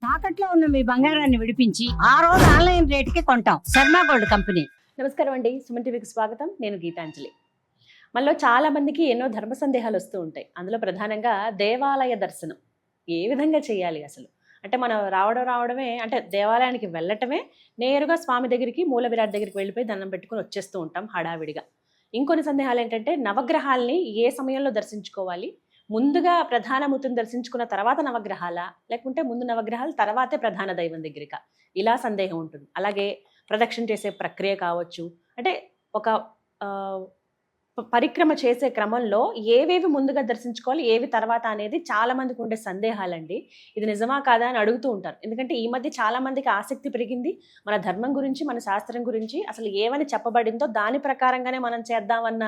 తాకట్లో ఉన్న మీ బంగారాన్ని విడిపించి ఆ రోజు ఆన్లైన్ రేటుకి కొంటాం. Sharma gold company. నమస్కారం అండి, సుమన్ టీవీకి స్వాగతం. నేను గీతాంజలి. మనలో చాలా మందికి ఎన్నో ధర్మ సందేహాలు వస్తూ ఉంటాయి. అందులో ప్రధానంగా దేవాలయ దర్శనం ఏ విధంగా చేయాలి అసలు? అంటే మనం రావడమే అంటే దేవాలయానికి వెళ్ళటమే, నేరుగా స్వామి దగ్గరికి మూల విరాట్ దగ్గరికి వెళ్ళిపోయి దండం పెట్టుకుని వచ్చేస్తూ ఉంటాం హడావిడిగా. ఇంకొన్ని సందేహాలు ఏంటంటే నవగ్రహాల్ని ఏ సమయంలో దర్శించుకోవాలి, ముందుగా ప్రధానమూర్తిని దర్శించుకున్న తర్వాత నవగ్రహాల, లేకుంటే ముందు నవగ్రహాలు తర్వాతే ప్రధాన దైవం దగ్గరిక, ఇలా సందేహం ఉంటుంది. అలాగే ప్రదక్షిణ చేసే ప్రక్రియ కావచ్చు, అంటే ఒక పరిక్రమ చేసే క్రమంలో ఏవేవి ముందుగా దర్శించుకోవాలి, ఏవి తర్వాత అనేది చాలా మందికి ఉండే సందేహాలండి. ఇది నిజమా కాదా అని అడుగుతూ ఉంటారు. ఎందుకంటే ఈ మధ్య చాలా మందికి ఆసక్తి పెరిగింది. మన ధర్మం గురించి, మన శాస్త్రం గురించి అసలు ఏమని చెప్పబడిందో దాని ప్రకారంగానే మనం చేద్దామన్న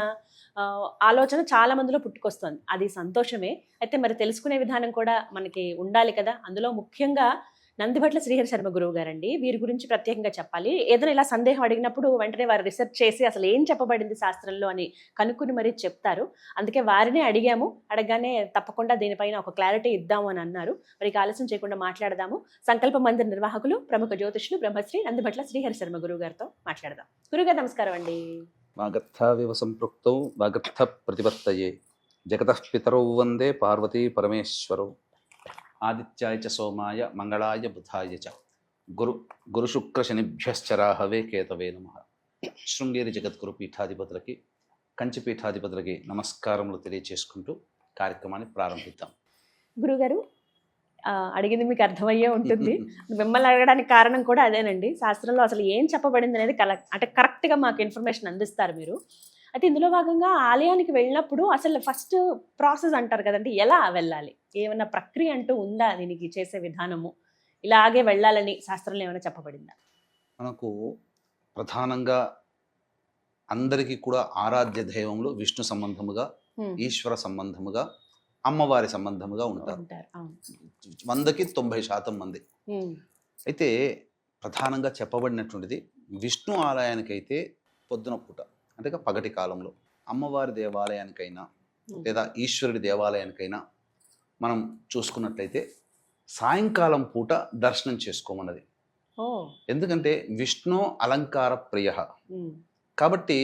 ఆలోచన చాలా మందిలో పుట్టుకొస్తుంది. అది సంతోషమే. అయితే మరి తెలుసుకునే విధానం కూడా మనకి ఉండాలి కదా. అందులో ముఖ్యంగా నందిభట్ల శ్రీహరి శర్మ గురువు గారండి, వీరి గురించి ప్రత్యేకంగా చెప్పాలి. ఏదైనా ఇలా సందేహం అడిగినప్పుడు వెంటనే వారు రీసెర్చ్ చేసి అసలు ఏం చెప్పబడింది శాస్త్రంలో అని కనుక్కుని మరీ చెప్తారు. అందుకే వారినే అడిగాము. అడగగానే తప్పకుండా దీనిపైన ఒక క్లారిటీ ఇద్దాము అని అన్నారు. మరి ఆలస్యం చేయకుండా మాట్లాడదాము. సంకల్ప మందిర నిర్వాహకులు, ప్రముఖ జ్యోతిష్యులు బ్రహ్మశ్రీ నందిభట్ల శ్రీహరి శర్మ గురువు గారితో మాట్లాడదాం. గురుగారు నమస్కారం అండి. వాగర్థావివ సంపృక్తౌ వాగర్థ ప్రతిపత్తయే జగతః పితరౌ వందే పార్వతీ పరమేశ్వరౌ ఆదిత్యాయ చ సోమాయ మంగళాయ బుధాయ చ గురుశుక్ర శనిభ్యశ్చ రాహవే కేతవే నమః. శృంగేరి జగద్గురు పీఠాధిపతులకి, కంచి పీఠాధిపతులకి నమస్కారములు తెలియచేసుకుంటూ కార్యక్రమాన్ని ప్రారంభిద్దాం. గురుగారు, అడిగింది మీకు అర్థమయ్యే ఉంటుంది. మిమ్మల్ని అడగడానికి కారణం కూడా అదేనండి. శాస్త్రంలో అసలు ఏం చెప్పబడింది అనేది అంటే కరెక్ట్గా మాకు ఇన్ఫర్మేషన్ అందిస్తారు మీరు. అయితే ఇందులో భాగంగా ఆలయానికి వెళ్ళినప్పుడు అసలు ఫస్ట్ ప్రాసెస్ అంటారు కదండి, ఎలా వెళ్ళాలి? ఏమైనా ప్రక్రియ అంటూ ఉందా దీనికి, చేసే విధానము ఇలాగే వెళ్ళాలని శాస్త్రంలో ఏమైనా చెప్పబడిందా? మనకు ప్రధానంగా అందరికీ కూడా ఆరాధ్య దైవములు విష్ణు సంబంధముగా, ఈశ్వర సంబంధముగా, అమ్మవారి సంబంధముగా ఉంటారు. 100కి 90% మంది. అయితే ప్రధానంగా చెప్పబడినటువంటిది విష్ణు ఆలయానికైతే పొద్దున పూట, అంటే పగటి కాలంలో, అమ్మవారి దేవాలయానికైనా లేదా ఈశ్వరుడి దేవాలయానికైనా మనం చూసుకున్నట్లయితే సాయంకాలం పూట దర్శనం చేసుకోమన్నది. ఎందుకంటే విష్ణు అలంకార ప్రియ కాబట్టి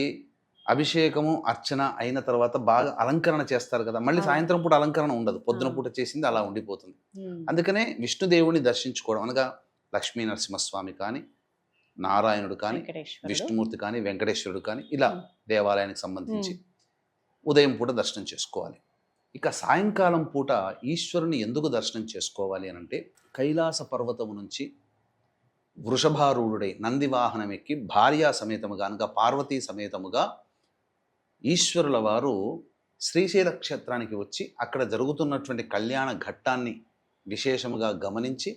అభిషేకము అర్చన అయిన తర్వాత బాగా అలంకరణ చేస్తారు కదా, మళ్ళీ సాయంత్రం పూట అలంకరణ ఉండదు, పొద్దున పూట చేసింది అలా ఉండిపోతుంది. అందుకనే విష్ణుదేవుని దర్శించుకోవడం అనగా లక్ష్మీ నరసింహస్వామి కానీ, నారాయణుడు కానీ, విష్ణుమూర్తి కానీ, వెంకటేశ్వరుడు కానీ, ఇలా దేవాలయానికి సంబంధించి ఉదయం పూట దర్శనం చేసుకోవాలి. ఇక సాయంకాలం పూట ఈశ్వరుని ఎందుకు దర్శనం చేసుకోవాలి అని అంటే, కైలాస పర్వతము నుంచి వృషభారూఢుడై నందివాహనం ఎక్కి భార్యా సమేతముగా అనగా పార్వతీ సమేతముగా ఈశ్వరుల వారు శ్రీశైల క్షేత్రానికి వచ్చి అక్కడ జరుగుతున్నటువంటి కళ్యాణ ఘట్టాన్ని విశేషముగా గమనించి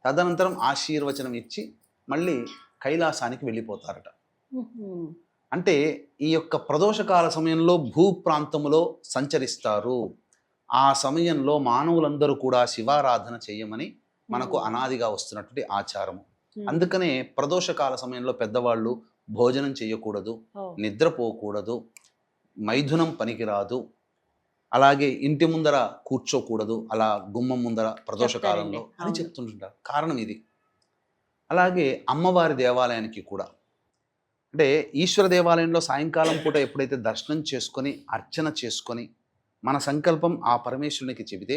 తదనంతరం ఆశీర్వచనం ఇచ్చి మళ్ళీ కైలాసానికి వెళ్ళిపోతారట. అంటే ఈ యొక్క ప్రదోషకాల సమయంలో భూప్రాంతములో సంచరిస్తారు. ఆ సమయంలో మానవులందరూ కూడా శివారాధన చేయమని మనకు అనాదిగా వస్తున్నటువంటి ఆచారము. అందుకనే ప్రదోషకాల సమయంలో పెద్దవాళ్ళు భోజనం చేయకూడదు, నిద్రపోకూడదు, మైథునం పనికిరాదు, అలాగే ఇంటి ముందర కూర్చోకూడదు, అలా గుమ్మం ముందర ప్రదోషకాలంలో అని చెప్తుంటారు. కారణం ఇది. అలాగే అమ్మవారి దేవాలయానికి కూడా, అంటే ఈశ్వర దేవాలయంలో సాయంకాలం పూట ఎప్పుడైతే దర్శనం చేసుకొని అర్చన చేసుకొని మన సంకల్పం ఆ పరమేశ్వరునికి చెబితే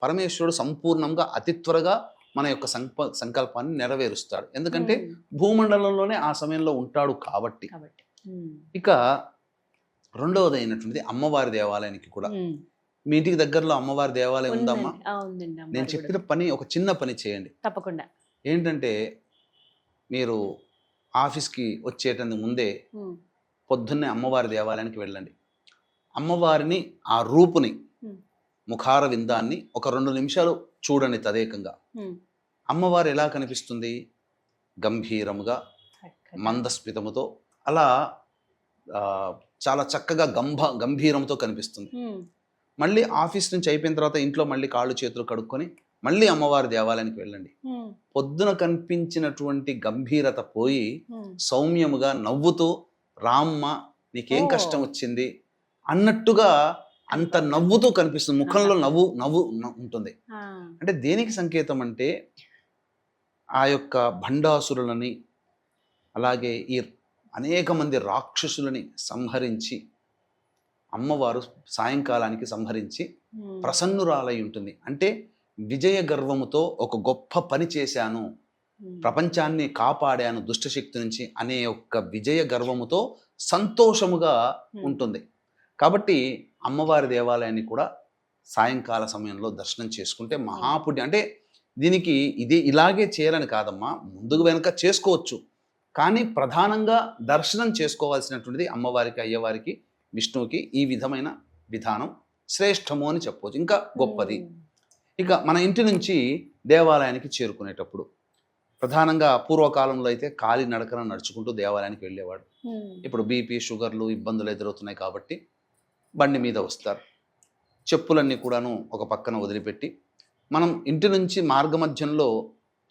పరమేశ్వరుడు సంపూర్ణంగా అతి త్వరగా మన యొక్క సంకల్పాన్ని నెరవేరుస్తాడు. ఎందుకంటే భూమండలంలోనే ఆ సమయంలో ఉంటాడు కాబట్టి. ఇక రెండవది అయినటువంటిది అమ్మవారి దేవాలయానికి కూడా. మీ ఇంటికి దగ్గరలో అమ్మవారి దేవాలయం ఉందమ్మా? నేను చెప్పిన పని, ఒక చిన్న పని చేయండి తప్పకుండా. ఏంటంటే, మీరు ఆఫీస్కి వచ్చేటందుకు ముందే పొద్దున్నే అమ్మవారి దేవాలయానికి వెళ్ళండి. అమ్మవారిని, ఆ రూపుని, ముఖార విందాన్ని ఒక 2 నిమిషాలు చూడండి తదేకంగా. అమ్మవారు ఎలా కనిపిస్తుంది? గంభీరముగా, మందస్మితముతో, అలా చాలా చక్కగా గంభీరంతో కనిపిస్తుంది. మళ్ళీ ఆఫీస్ నుంచి అయిపోయిన తర్వాత ఇంట్లో మళ్ళీ కాళ్ళు చేతులు కడుక్కొని మళ్ళీ అమ్మవారి దేవాలయానికి వెళ్ళండి. పొద్దున కనిపించినటువంటి గంభీరత పోయి సౌమ్యముగా నవ్వుతూ, రామ్మ నీకేం కష్టం వచ్చింది అన్నట్టుగా అంత నవ్వుతూ కనిపిస్తుంది. ముఖంలో నవ్వు ఉంటుంది. అంటే దేనికి సంకేతం అంటే, ఆ యొక్క భండాసురులని అలాగే ఈ అనేక మంది రాక్షసులని సంహరించి అమ్మవారు సాయంకాలానికి సంహరించి ప్రసన్నురాలై ఉంటుంది. అంటే విజయ గర్వముతో ఒక గొప్ప పని చేశాను, ప్రపంచాన్ని కాపాడాను దుష్టశక్తి నుంచి అనే ఒక విజయ గర్వముతో సంతోషముగా ఉంటుంది. కాబట్టి అమ్మవారి దేవాలయాన్ని కూడా సాయంకాల సమయంలో దర్శనం చేసుకుంటే మహాపుణ్యం. అంటే దీనికి ఇలాగే చేయాలని కాదమ్మా, ముందుకు వెనక చేసుకోవచ్చు, కానీ ప్రధానంగా దర్శనం చేసుకోవాల్సినటువంటిది అమ్మవారికి, అయ్యవారికి, విష్ణువుకి ఈ విధమైన విధానం శ్రేష్టము అని చెప్పవచ్చు, ఇంకా గొప్పది. ఇక మన ఇంటి నుంచి దేవాలయానికి చేరుకునేటప్పుడు ప్రధానంగా పూర్వకాలంలో అయితే కాలి నడకన నడుచుకుంటూ దేవాలయానికి వెళ్ళేవాడు. ఇప్పుడు బీపీ, షుగర్లు ఇబ్బందులు ఎదురవుతున్నాయి కాబట్టి బండి మీద వస్తారు. చెప్పులన్నీ కూడాను ఒక పక్కన వదిలిపెట్టి మనం ఇంటి నుంచి మార్గమధ్యంలో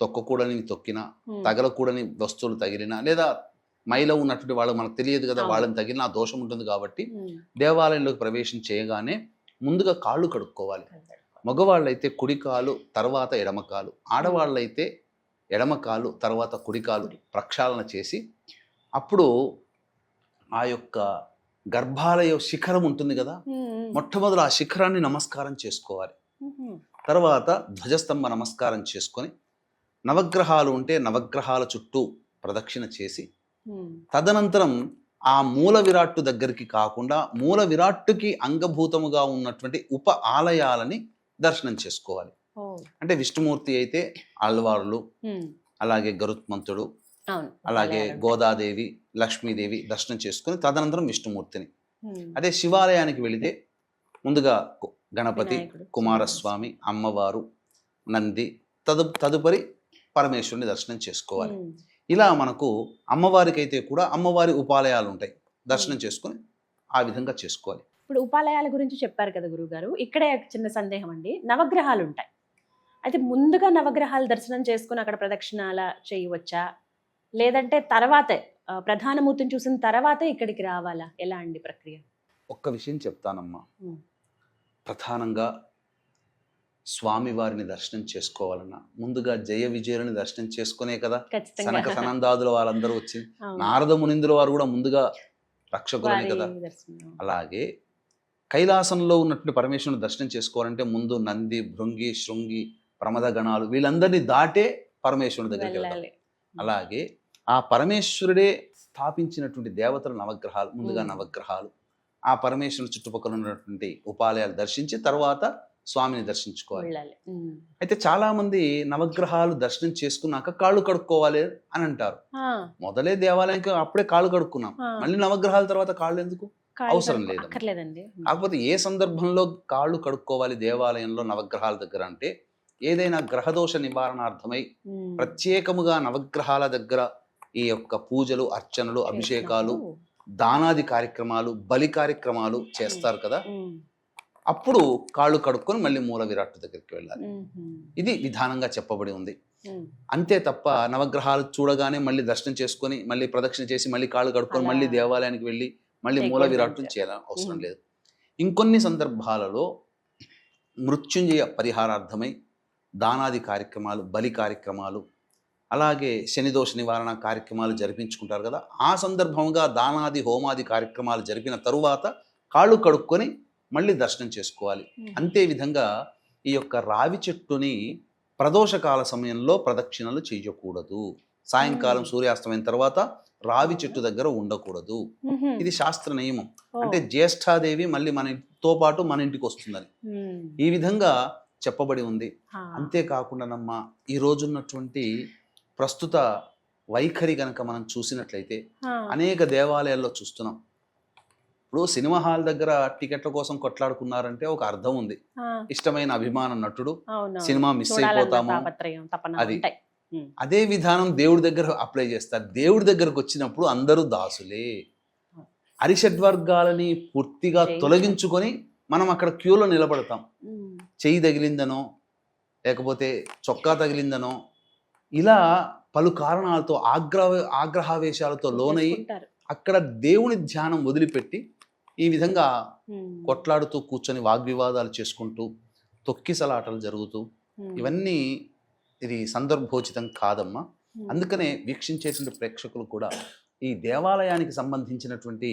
తొక్కకూడని తొక్కినా, తగలకూడని వస్తువులు తగిలినా, లేదా మైలో ఉన్నటువంటి వాళ్ళు మనకు తెలియదు కదా, వాళ్ళని తగిలిన ఆ దోషం ఉంటుంది. కాబట్టి దేవాలయంలోకి ప్రవేశం చేయగానే ముందుగా కాళ్ళు కడుక్కోవాలి. మగవాళ్ళైతే కుడికాలు తర్వాత ఎడమకాలు, ఆడవాళ్ళైతే ఎడమకాలు తర్వాత కుడికాలు ప్రక్షాళన చేసి అప్పుడు ఆ యొక్క గర్భాలయ శిఖరం ఉంటుంది కదా, మొట్టమొదలు ఆ శిఖరాన్ని నమస్కారం చేసుకోవాలి. తర్వాత ధ్వజస్తంభ నమస్కారం చేసుకొని నవగ్రహాలు ఉంటే నవగ్రహాల చుట్టూ ప్రదక్షిణ చేసి తదనంతరం ఆ మూల విరాట్టు దగ్గరికి కాకుండా మూల విరాట్టుకి అంగభూతముగా ఉన్నటువంటి ఉప ఆలయాలని దర్శనం చేసుకోవాలి. అంటే విష్ణుమూర్తి అయితే ఆళ్వారులు, అలాగే గరుత్మంతుడు, అలాగే గోదాదేవి, లక్ష్మీదేవి దర్శనం చేసుకుని తదనంతరం విష్ణుమూర్తిని. అదే శివాలయానికి వెళితే ముందుగా గణపతి, కుమారస్వామి, అమ్మవారు, నంది, తదుపరి పరమేశ్వరుని దర్శనం చేసుకోవాలి. ఇలా మనకు అమ్మవారికి అయితే కూడా అమ్మవారి ఉపాలయాలు ఉంటాయి, దర్శనం చేసుకుని ఆ విధంగా చేసుకోవాలి. ఇప్పుడు ఉపాలయాల గురించి చెప్పారు కదా గురుగారు, ఇక్కడే చిన్న సందేహం అండి. నవగ్రహాలు ఉంటాయి, అయితే ముందుగా నవగ్రహాలు దర్శనం చేసుకుని అక్కడ ప్రదక్షిణాల చేయవచ్చా, లేదంటే తర్వాతే ప్రధానమూర్తిని చూసిన తర్వాతే ఇక్కడికి రావాలా, ఎలా అండి ప్రక్రియ? ఒక్క విషయం చెప్తానమ్మా. ప్రధానంగా స్వామివారిని దర్శనం చేసుకోవాలన్నా ముందుగా జయ విజయులని దర్శనం చేసుకునే కదా సనక సనందాదుల వాళ్ళందరూ వచ్చి, నారద మునిందుల వారు కూడా ముందుగా రక్షకులనే కదా. అలాగే కైలాసంలో ఉన్నటువంటి పరమేశ్వరుని దర్శనం చేసుకోవాలంటే ముందు నంది, భృంగి, శృంగి, ప్రమద గణాలు వీళ్ళందరినీ దాటే పరమేశ్వరుని దగ్గరికి వెళ్తారు. అలాగే ఆ పరమేశ్వరుడే స్థాపించినటువంటి దేవతలు నవగ్రహాలు, ముందుగా నవగ్రహాలు, ఆ పరమేశ్వరుని చుట్టుపక్కల ఉన్నటువంటి ఉపాలయాలు దర్శించి తర్వాత స్వామిని దర్శించుకోవాలి. అయితే చాలా మంది నవగ్రహాలు దర్శనం చేసుకున్నాక కాళ్ళు కడుక్కోవాలి అని అంటారు. మొదలే దేవాలయానికి అప్పుడే కాళ్ళు కడుక్కున్నాం, మళ్ళీ నవగ్రహాల తర్వాత కాళ్ళు ఎందుకు? అవసరం లేదు. కాకపోతే ఏ సందర్భంలో కాళ్ళు కడుక్కోవాలి దేవాలయంలో నవగ్రహాల దగ్గర అంటే, ఏదైనా గ్రహదోష నివారణార్థమై ప్రత్యేకముగా నవగ్రహాల దగ్గర ఈ యొక్క పూజలు, అర్చనలు, అభిషేకాలు, దానాది కార్యక్రమాలు, బలి కార్యక్రమాలు చేస్తారు కదా, అప్పుడు కాళ్ళు కడుక్కొని మళ్ళీ మూల విరాట్టు దగ్గరికి వెళ్ళాలి. ఇది విధానంగా చెప్పబడి ఉంది. అంతే తప్ప నవగ్రహాలు చూడగానే మళ్ళీ దర్శనం చేసుకొని మళ్ళీ ప్రదక్షిణ చేసి మళ్ళీ కాళ్ళు కడుక్కొని మళ్ళీ దేవాలయానికి వెళ్ళి మళ్ళీ మూల విరాట్టు చేయాలని అవసరం లేదు. ఇంకొన్ని సందర్భాలలో మృత్యుంజయ పరిహారార్థమై దానాది కార్యక్రమాలు, బలి కార్యక్రమాలు, అలాగే శనిదోష నివారణ కార్యక్రమాలు జరిపించుకుంటారు కదా, ఆ సందర్భంగా దానాది హోమాది కార్యక్రమాలు జరిపిన తరువాత కాళ్ళు కడుక్కొని మళ్ళీ దర్శనం చేసుకోవాలి. అంతే విధంగా ఈ యొక్క రావి చెట్టుని ప్రదోషకాల సమయంలో ప్రదక్షిణలు చేయకూడదు. సాయంకాలం సూర్యాస్తమైన తర్వాత రావి చెట్టు దగ్గర ఉండకూడదు. ఇది శాస్త్ర నియమం. అంటే జ్యేష్ఠాదేవి మళ్ళీ మనతో పాటు మన ఇంటికి వస్తుందని ఈ విధంగా చెప్పబడి ఉంది. అంతేకాకుండా ఈ రోజున్నటువంటి ప్రస్తుత వైఖరి గనక మనం చూసినట్లయితే అనేక దేవాలయాల్లో చూస్తున్నాం. ఇప్పుడు సినిమా హాల్ దగ్గర టికెట్ల కోసం కొట్లాడుకున్నారంటే ఒక అర్థం ఉంది. ఇష్టమైన అభిమాన నటుడు, సినిమా మిస్ అయిపోతాము, అది అదే విధానం దేవుడి దగ్గర అప్లై చేస్తారు. దేవుడి దగ్గరకు వచ్చినప్పుడు అందరూ దాసులే. అరిషడ్వర్గాలని పూర్తిగా తొలగించుకొని మనం అక్కడ క్యూలో నిలబడతాం. చెయ్యి తగిలిందనో లేకపోతే చొక్కా తగిలిందనో ఇలా పలు కారణాలతో ఆగ్రహావేశాలతో లోనయ్యి అక్కడ దేవుని ధ్యానం వదిలిపెట్టి ఈ విధంగా కొట్లాడుతూ కూర్చొని వాగ్వివాదాలు చేసుకుంటూ తొక్కిసలాటలు జరుగుతూ ఇవన్నీ ఇది సందర్భోచితం కాదమ్మా. అందుకనే వీక్షించేటువంటి ప్రేక్షకులు కూడా ఈ దేవాలయానికి సంబంధించినటువంటి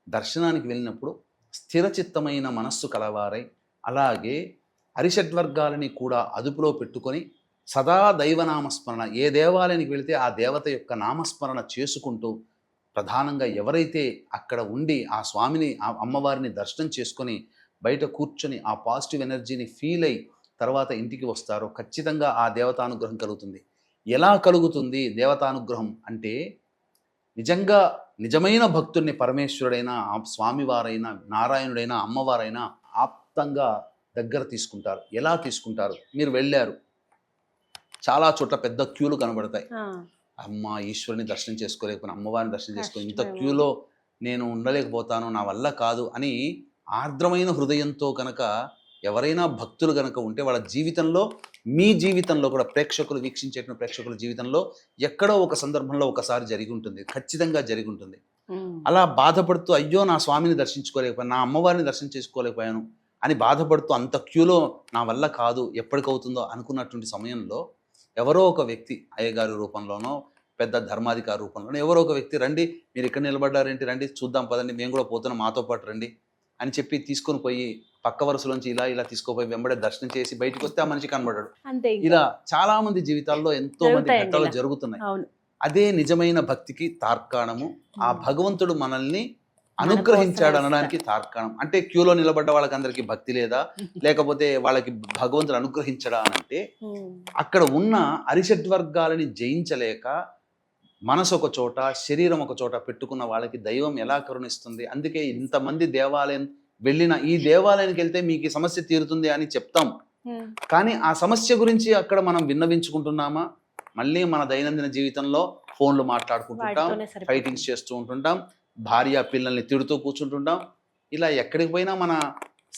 దర్శనానికి వెళ్ళినప్పుడు స్థిరచిత్తమైన మనస్సు కలవారై, అలాగే అరిషడ్వర్గాలని కూడా అదుపులో పెట్టుకొని సదా దైవనామస్మరణ, ఏ దేవాలయానికి వెళితే ఆ దేవత యొక్క నామస్మరణ చేసుకుంటూ, ప్రధానంగా ఎవరైతే అక్కడ ఉండి ఆ స్వామిని ఆ అమ్మవారిని దర్శనం చేసుకొని బయట కూర్చొని ఆ పాజిటివ్ ఎనర్జీని ఫీల్ అయ్యి తర్వాత ఇంటికి వస్తారో ఖచ్చితంగా ఆ దేవతానుగ్రహం కలుగుతుంది. ఎలా కలుగుతుంది దేవతానుగ్రహం అంటే, నిజంగా నిజమైన భక్తుడిని పరమేశ్వరుడైనా, ఆ స్వామివారైనా, నారాయణుడైనా, అమ్మవారైనా ఆప్తంగా దగ్గర తీసుకుంటారు. ఎలా తీసుకుంటారు? మీరు వెళ్ళారు, చాలా చోట్ల పెద్ద క్యూలు కనబడతాయి. అమ్మ ఈశ్వరుని దర్శనం చేసుకోలేకపోయినా, అమ్మవారిని దర్శనం చేసుకొని ఇంత క్యూలో నేను ఉండలేకపోతాను, నా వల్ల కాదు అని ఆర్ద్రమైన హృదయంతో కనుక ఎవరైనా భక్తులు కనుక ఉంటే వాళ్ళ జీవితంలో, మీ జీవితంలో కూడా, ప్రేక్షకులు వీక్షించేటువంటి ప్రేక్షకుల జీవితంలో ఎక్కడో ఒక సందర్భంలో ఒకసారి జరిగి ఉంటుంది, ఖచ్చితంగా జరిగి ఉంటుంది. అలా బాధపడుతూ అయ్యో నా స్వామిని దర్శించుకోలేకపోయాను, నా అమ్మవారిని దర్శనం చేసుకోలేకపోయాను అని బాధపడుతూ అంత క్యూలో నా వల్ల కాదు, ఎప్పటికవుతుందో అనుకున్నటువంటి సమయంలో ఎవరో ఒక వ్యక్తి, అయ్యగారి రూపంలోనో పెద్ద ధర్మాధికారి రూపంలోనో ఎవరో ఒక వ్యక్తి, రండి మీరు ఇక్కడ నిలబడ్డారేంటి, రండి చూద్దాం పదండి, మేము కూడా పోతున్నాం, మాతో పాటు రండి అని చెప్పి తీసుకొని పోయి పక్క వరుసలోంచి ఇలా తీసుకుపోయి వెంబడే దర్శనం చేసి బయటకు వస్తే ఆ మనిషి కనబడ్డాడు. ఇలా చాలా మంది జీవితాల్లో ఎంతో మంది ఘట్టాలు జరుగుతున్నాయి. అదే నిజమైన భక్తికి తార్కాణము. ఆ భగవంతుడు మనల్ని అనుగ్రహించాడు అనడానికి తార్కాణం. అంటే క్యూలో నిలబడ్డ వాళ్ళకందరికీ భక్తి లేదా, లేకపోతే వాళ్ళకి భగవంతుడు అనుగ్రహించడా అనంటే, అక్కడ ఉన్న అరిషడ్వర్గాలని జయించలేక మనసు ఒక చోట, శరీరం ఒక చోట పెట్టుకున్న వాళ్ళకి దైవం ఎలా కరుణిస్తుంది? అందుకే ఇంతమంది దేవాలయం వెళ్ళిన, ఈ దేవాలయానికి వెళ్తే మీకు ఈ సమస్య తీరుతుంది అని చెప్తాం, కానీ ఆ సమస్య గురించి అక్కడ మనం విన్నవించుకుంటున్నామా? మళ్ళీ మన దైనందిన జీవితంలో ఫోన్లు మాట్లాడుకుంటుంటాం, ఫైటింగ్స్ చేస్తూ ఉంటుంటాం, భార్య పిల్లల్ని తిడుతూ కూర్చుంటుంటాం. ఇలా ఎక్కడికి పోయినా మన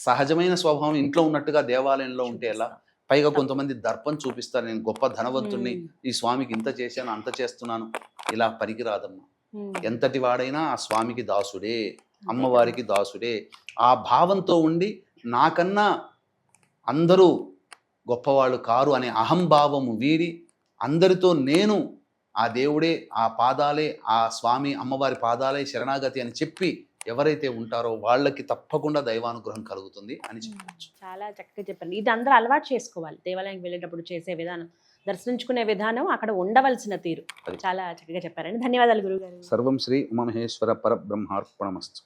సహజమైన స్వభావం ఇంట్లో ఉన్నట్టుగా దేవాలయంలో ఉంటే ఎలా? పైగా కొంతమంది దర్పం చూపిస్తారు, నేను గొప్ప ధనవంతుణ్ణి, ఈ స్వామికి ఇంత చేశాను, అంత చేస్తున్నాను. ఇలా పనికిరాదమ్మా. ఎంతటి వాడైనా ఆ స్వామికి దాసుడే, అమ్మవారికి దాసుడే. ఆ భావంతో ఉండి నాకన్నా అందరూ గొప్పవాళ్ళు కారు అనే అహంభావము వీడి, అందరితో నేను ఆ దేవుడే, ఆ పాదాలే, ఆ స్వామి అమ్మవారి పాదాలే శరణాగతి అని చెప్పి ఎవరైతే ఉంటారో వాళ్ళకి తప్పకుండా దైవానుగ్రహం కలుగుతుంది అని చెప్పవచ్చు. చాలా చక్కగా చెప్పండి. ఇది అందరూ అలవాటు చేసుకోవాలి. దేవాలయానికి వెళ్ళేటప్పుడు చేసే విధానం, దర్శించుకునే విధానం, అక్కడ ఉండవలసిన తీరు చాలా చక్కగా చెప్పారండి. ధన్యవాదాలు గురుగారు. సర్వం శ్రీ ఉమామహేశ్వర పరబ్రహ్మార్పణమస్తు.